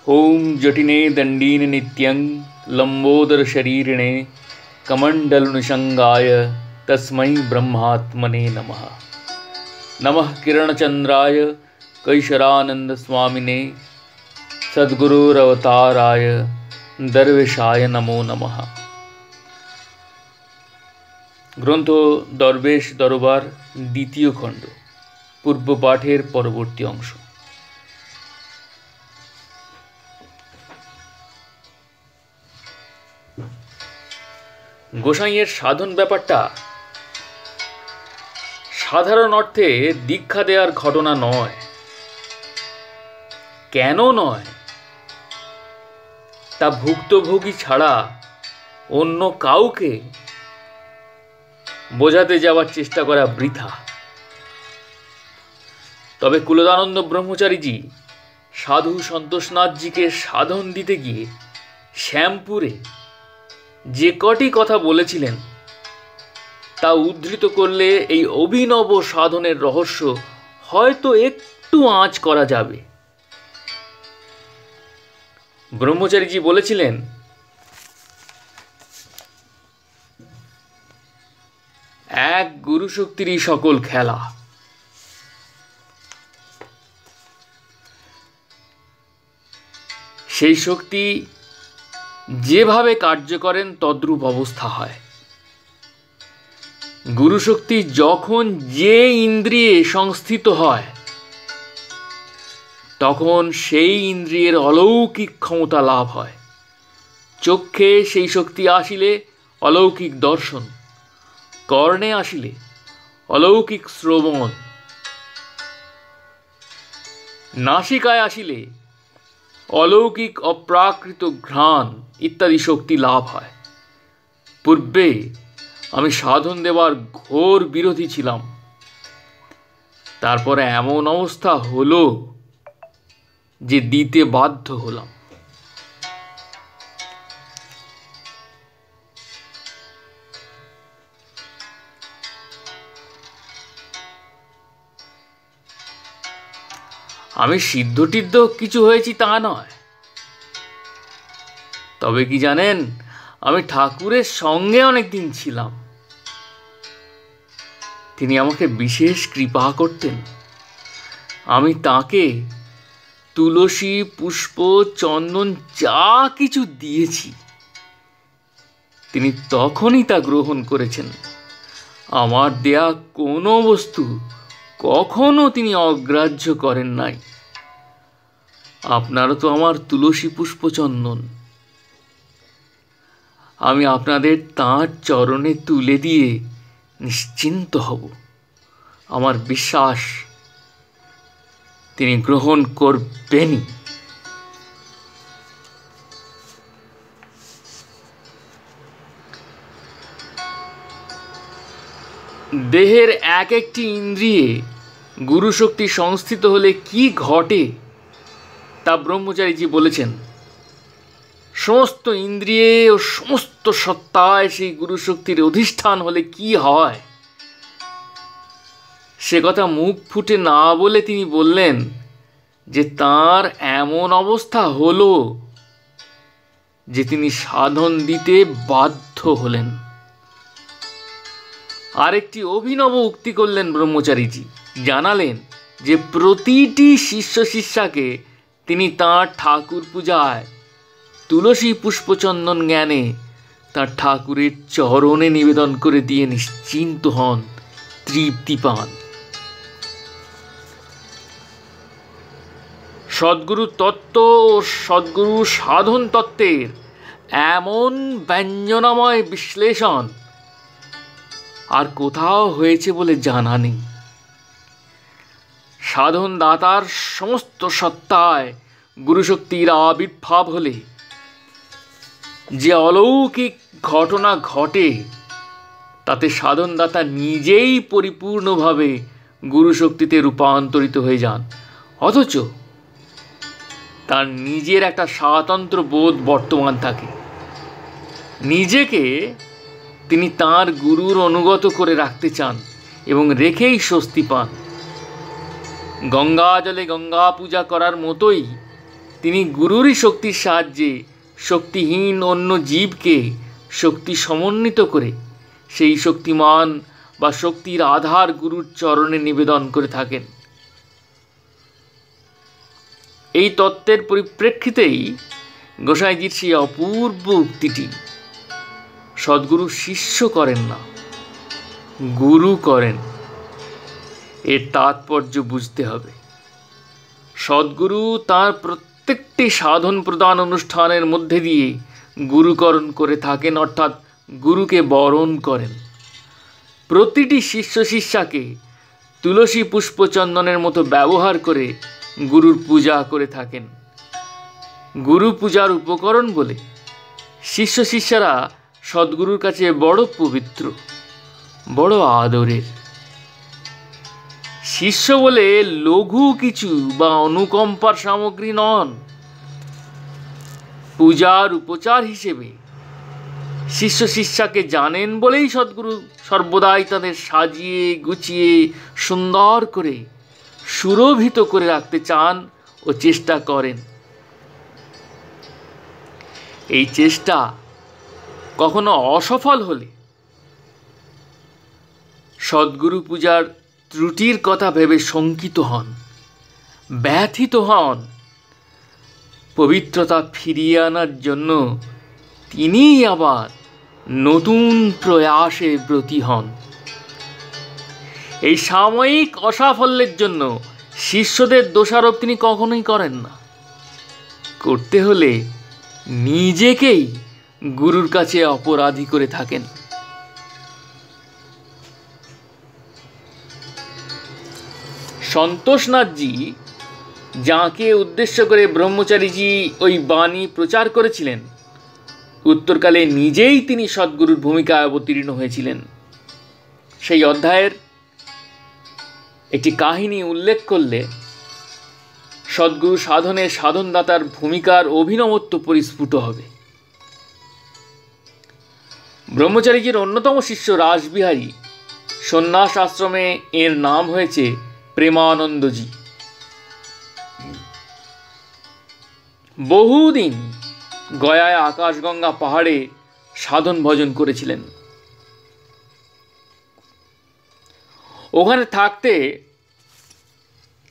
ॐ जटिने दण्डीन नित्यं लम्बोदर शरीरिणे कमण्डलुनिषङ्गाय तस्मै ब्रह्मात्मने नमः। नमः किरणचन्द्राय कैशरानन्दस्वामिने सद्गुरुरवताराय दरवेशाय नमो नमः। ग्रंथ दरवेश दरबार द्वितीय खंड पूर्व पाठेर परवर्ती अंश। गोसाइयेर साधन ব্যাপারটা সাধারণ অর্থে দীক্ষা দেওয়ার ঘটনা নয়। কেন নয় তা ভুক্তভোগী ছাড়া অন্য কাউকে বোঝাতে যাওয়ার চেষ্টা করা বৃথা। তবে কুলদানন্দ ব্রহ্মচারীজি সাধু সন্তোষনাথজিকে সাধন দিতে গিয়ে শ্যামপুরে যে কটি কথা বলেছিলেন তা উদ্ধৃত করলে এই অভিনব সাধনের রহস্য হয়তো একটু আঁচ করা যাবে। ব্রহ্মচারীজি বলেছিলেন, এক গুরুশক্তিরই সকল খেলা। সেই শক্তি যেভাবে কার্য করেন তদ্রূপ অবস্থা হয়। গুরুশক্তি যখন যে ইন্দ্রিয়ে সংস্থিত হয় তখন সেই ইন্দ্রিয়ের অলৌকিক ক্ষমতা লাভ হয়। চক্ষে সেই শক্তি আসিলে অলৌকিক দর্শন, কর্ণে আসিলে অলৌকিক শ্রবণ, নাসিকায় আসিলে অলৌকিক অপ্রাকৃত ঘ্রাণ ইত্যাদি শক্তি লাভ হয়। পূর্বে আমি সাধন দেওয়ার ঘোর বিরোধী ছিলাম, তারপরে এমন অবস্থা হলো যে দিতে বাধ্য হলাম। আমি সিদ্ধটিদ্ধ কিছু হয়েছি তা নয়, তবে কি জানেন, আমি ঠাকুরের সঙ্গে অনেকদিন ছিলাম। তিনি আমাকে বিশেষ কৃপা করতেন। আমি তাকে তুলসী, পুষ্প, চন্দন যা কিছু দিয়েছি তিনি তখনই তা গ্রহণ করেছেন। আমার দেয়া কোনো বস্তু কখনো তিনি অগ্রাহ্য করেন নাই। আপনারও তো আমার তুলসী, পুষ্প, চন্দন। আমি আপনাদের তাঁর চরণে তুলে দিয়ে নিশ্চিন্ত হব। আমার বিশ্বাস তিনি গ্রহণ করবেনই। দেহের এক একটি ইন্দ্রিয়ে গুরুশক্তি সংস্থিত হলে কি ঘটে তা ব্রহ্মচারীজি বলেছেন। সমস্ত ইন্দ্রিয়ে ও সমস্ত সত্তায় সেই গুরুশক্তির অধিষ্ঠান হলে কি হয় সে কথা মুখ ফুটে না বলে তিনি বললেন যে তাঁর এমন অবস্থা হলো যে তিনি সাধন দিতে বাধ্য হলেন। আরেকটি অভিনব উক্তি করলেন ব্রহ্মচারীজি। জানালেন যে প্রতিটি শিষ্য শিষ্যাকে তিনি তাঁর ঠাকুর পূজায় তুলসী, পুষ্পচন্দন জ্ঞানে তাঁর ঠাকুরের চরণে নিবেদন করে দিয়ে নিশ্চিন্ত হন, তৃপ্তি পান। সদ্গুরু তত্ত্ব ও সদ্গুরু সাধন তত্ত্বের এমন ব্যঞ্জনাময় বিশ্লেষণ আর কোথাও হয়েছে বলে জানা নেই। সাধন দাতার সমস্ত সত্তায় গুরুশক্তির আবির্ভাব হলে যে অলৌকিক ঘটনা ঘটে তাতে সাধনদাতা নিজেই পরিপূর্ণভাবে গুরুশক্তিতে রূপান্তরিত হয়ে যান, অথচ তার নিজের একটা স্বাতন্ত্র বোধ বর্তমান থাকে। নিজেকে তিনি তাঁর গুরুর অনুগত করে রাখতে চান এবং রেখেই স্বস্তি পান। গঙ্গা জলে গঙ্গা পূজা করার মতোই তিনি গুরুরই শক্তির সাহায্যে শক্তিহীন অন্য জীবকে শক্তি সমন্বিত করে সেই শক্তিমান বা শক্তির আধার গুরুর চরণে নিবেদন করে থাকেন। এই তত্ত্বের পরিপ্রেক্ষিতেই গোসাইজির সেই অপূর্ব উক্তিটি, সদ্গুরু শিষ্য করেন না, গুরু করেন, এর তাৎপর্য বুঝতে হবে। সদ্গুরু তার প্রত্যেকটি সাধন প্রদান অনুষ্ঠানের মধ্যে দিয়ে গুরুকরণ করে থাকেন, অর্থাৎ গুরুকে বরণ করেন। প্রতিটি শিষ্য শিষ্যাকে তুলসী পুষ্পচন্দনের মতো ব্যবহার করে গুরুর পূজা করে থাকেন। গুরু পূজার উপকরণ বলে শিষ্য শিষ্যরা সদ্গুরুর কাছে বড় পবিত্র, বড় আদরের। শিষ্য বলে লঘু কিছু বা অনুকম্পার সামগ্রী নন। পূজার উপচার হিসেবে শিষ্য শিষ্যাকে জানেন বলেই সদ্গুরু সর্বদাই তাদের সাজিয়ে গুছিয়ে সুন্দর করে সুরভিত করে রাখতে চান ও চেষ্টা করেন। এই চেষ্টা কখনো অসফল হলে সদ্গুরু পূজার ত্রুটির কথা ভেবে শঙ্কিত হন, ব্যথিত হন। পবিত্রতা ফিরিয়ে আনার জন্য তিনি আবার নতুন প্রয়াসে ব্রতী হন। এই সাময়িক অসাফল্যের জন্য শিষ্যদের দোষারোপ তিনি কখনোই করেন না। করতে হলে নিজেকেই গুরুর কাছে অপরাধী করে থাকেন। সন্তোষনাথজি, যাকে উদ্দেশ্য করে ব্রহ্মচারীজি ওই বাণী প্রচার করেছিলেন, উত্তরকালে নিজেই তিনি সদ্গুরুর ভূমিকায় অবতীর্ণ হয়েছিলেন। সেই অধ্যায়ের একটি কাহিনী উল্লেখ করলে সদ্গুরু সাধনে সাধনদাতার ভূমিকার অভিনবত্ব পরিস্ফুট হবে। ব্রহ্মচারীজির অন্যতম শিষ্য রাসবিহারী সন্ন্যাস আশ্রমে এর নাম হয়েছে প্রেমানন্দজি। বহুদিন গয়ায় আকাশগঙ্গা পাহাড়ে সাধন ভজন করেছিলেন। ওখানে থাকতে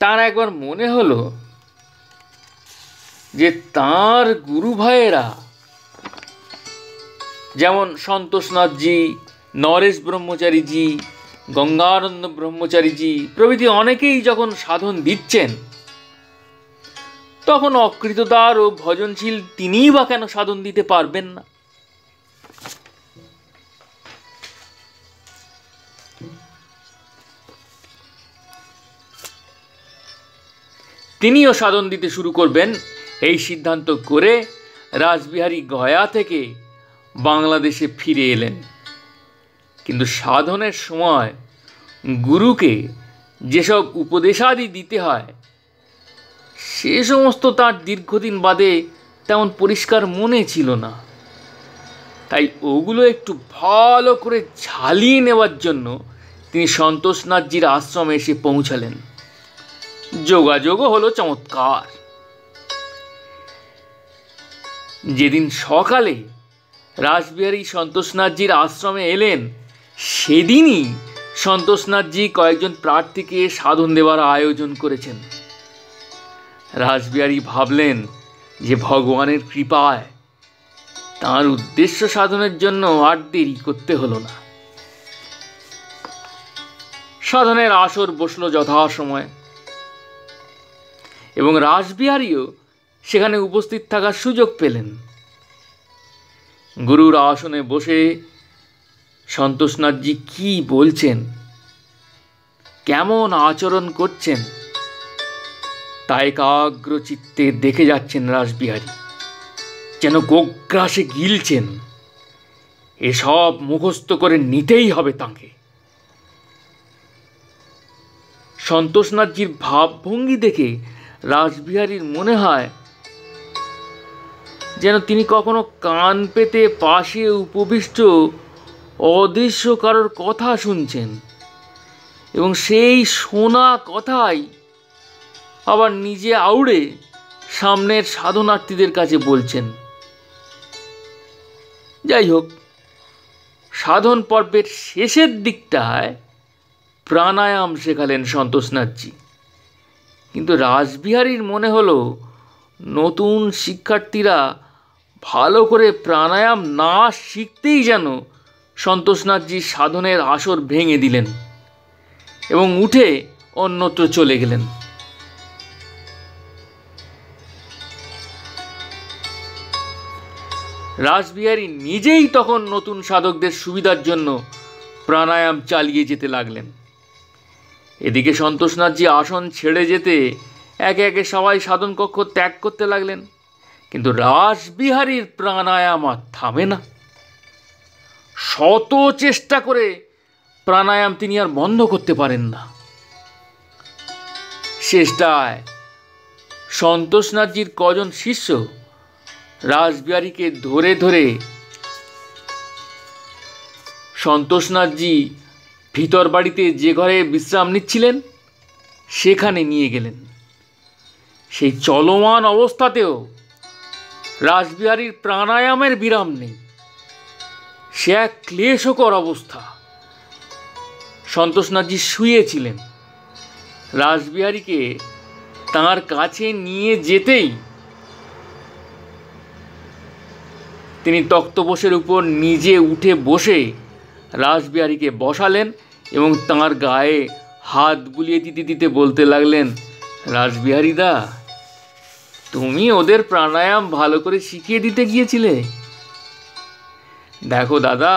তার একবার মনে হলো যে তাঁর গুরু ভাইয়েরা যেমন সন্তোষনাথজি, নরেশ ব্রহ্মচারীজি, গঙ্গানন্দ ব্রহ্মচারীজি প্রভৃতি অনেকেই যখন সাধন দিচ্ছেন, তখন অকৃতদার ও ভজনশীল তিনিই বা কেন সাধন দিতে পারবেন না? তিনিও সাধন দিতে শুরু করবেন এই সিদ্ধান্ত করে রাসবিহারী গয়া থেকে বাংলাদেশে ফিরে এলেন। কিন্তু সাধনের সময় গুরুকে যেসব উপদেশাদি দিতে হয়, সে সমস্ত তার দীর্ঘদিন বাদে তেমন পরিষ্কার মনে ছিল না। তাই ওগুলো একটু ভালো করে ঝালিয়ে নেওয়ার জন্য তিনি সন্তোষনাথজির আশ্রমে এসে পৌঁছালেন। যোগাযোগও হলো চমৎকার। যেদিন সকালে রাসবিহারী সন্তোষনাথজির আশ্রমে এলেন, সেদিনই সন্তোষনাথজি কয়েকজন প্রার্থীকে সাধন দেওয়ার আয়োজন করেছেন। রাসবিহারী ভাবলেন যে ভগবানের কৃপায় তাঁর উদ্দেশ্য সাধনের জন্য আর দেরি করতে হলো না। সাধনের আসর বসল যথাসময়ে এবং রাসবিহারীও সেখানে উপস্থিত থাকার সুযোগ পেলেন। গুরুর আসনে বসে সন্তোষনাথজি কি বলছেন, কেমন আচরণ করছেন, তা একাগ্র চিত্তে দেখে যাচ্ছেন রাসবিহারী, যেন গোগ্রাসে গিলছেন। এসব মুখস্থ করে নিতেই হবে তাঁকে। সন্তোষনাথজির ভাবভঙ্গি দেখে রাসবিহারীর মনে হয় যেন তিনি কখনো কান পেতে পাশে উপবিষ্ট অদৃশ্য কারোর কথা শুনছেন এবং সেই শোনা কথাই আবার নিজে আউড়ে সামনের সাধনার্থীদের কাছে বলছেন। যাই হোক, সাধন পর্বের শেষের দিকটায় প্রাণায়াম শেখালেন সন্তোষনাথজি। কিন্তু রাসবিহারীর মনে হলো নতুন শিক্ষার্থীরা ভালো করে প্রাণায়াম না শিখতেই যেন সন্তোষনাথজি সাধনের আসর ভেঙে দিলেন এবং উঠে অন্যত্র চলে গেলেন। রাসবিহারী নিজেই তখন নতুন সাধকদের সুবিধার জন্য প্রাণায়াম চালিয়ে যেতে লাগলেন। এদিকে সন্তোষনাথজি আসন ছেড়ে যেতে একে একে সবাই সাধন কক্ষ ত্যাগ করতে লাগলেন। কিন্তু রাসবিহারীর প্রাণায়াম আর থামে না। শত চেষ্টা করে প্রাণায়াম তিনি আর বন্ধ করতে পারেন না। শেষটায় সন্তোষনাথজির কজন শিষ্য রাসবিহারীকে ধরে ধরে সন্তোষনাথজি ভিতর বাড়িতে যে ঘরে বিশ্রাম নিচ্ছিলেন সেখানে নিয়ে গেলেন। সেই চলমান অবস্থাতেও রাসবিহারীর প্রাণায়ামের বিরাম নেই। সে এক ক্লেশকর অবস্থা। সন্তোষনাথজি শুয়েছিলেন। রাসবিহারীকে তাঁর কাছে নিয়ে যেতেই তিনি তক্তপোষের উপর নিজে উঠে বসে রাসবিহারীকে বসালেন এবং তাঁর গায়ে হাত বুলিয়ে দিতে দিতে বলতে লাগলেন, রাসবিহারীদা, তুমি ওদের প্রাণায়াম ভালো করে শিখিয়ে দিতে গিয়েছিলে। দেখো দাদা,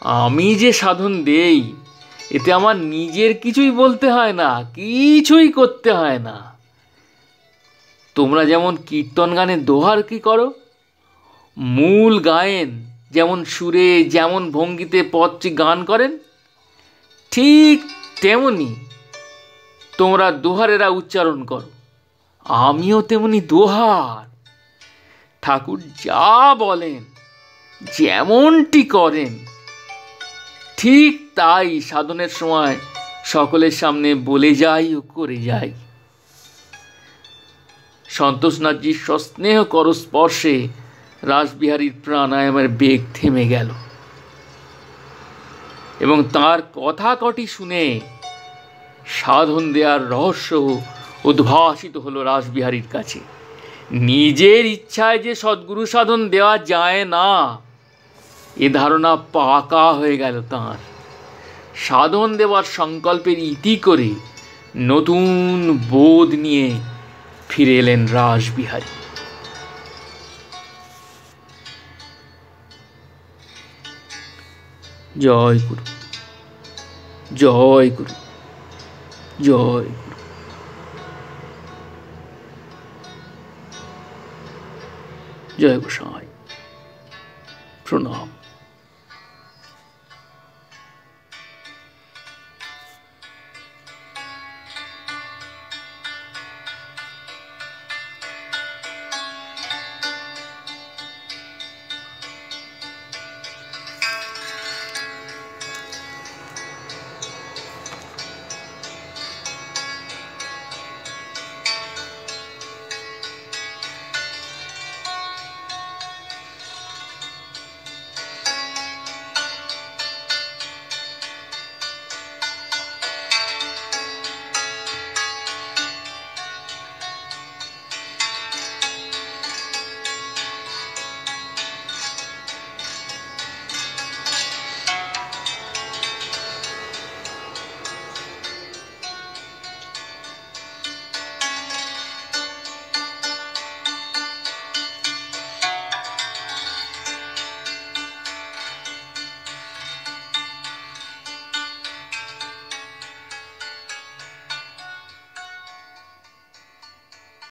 আমি যে সাধন দেই এতে আমার নিজের কিছুই বলতে হয় না, কিছুই করতে হয় না। তোমরা যেমন কীর্তন গানে দোহার কি করো, মূল গায়েন যেমন সুরে যেমন ভঙ্গিতে পদটি গান করেন, ঠিক তেমনি তোমরা দোহারেরা উচ্চারণ করো। আমিও তেমনি দোহার। ঠাকুর যা বলেন, যেমনটি করেন, ঠিক তাই সাধনের সময় সকলের সামনে বলে যাই ও করে যাই। সন্তোষনাথজির সস্নেহ করস্পর্শে রাসবিহারীর প্রাণায়ামের বেগ থেমে গেল এবং তার কথা কটি শুনে সাধন দেওয়ার রহস্য উদ্ভাসিত হলো রাসবিহারীর কাছে। নিজের ইচ্ছায় যে সদ্গুরু সাধন দেওয়া যায় না, এ ধারণা পাকা হয়ে গেল তাঁর। সাধন দেওয়ার সংকল্পের ইতি করে নতুন বোধ নিয়ে ফিরে এলেন রাসবিহারী। জয় গুরু, জয় গুরু, জয় গুরু। জয় গোসাই, প্রণাম।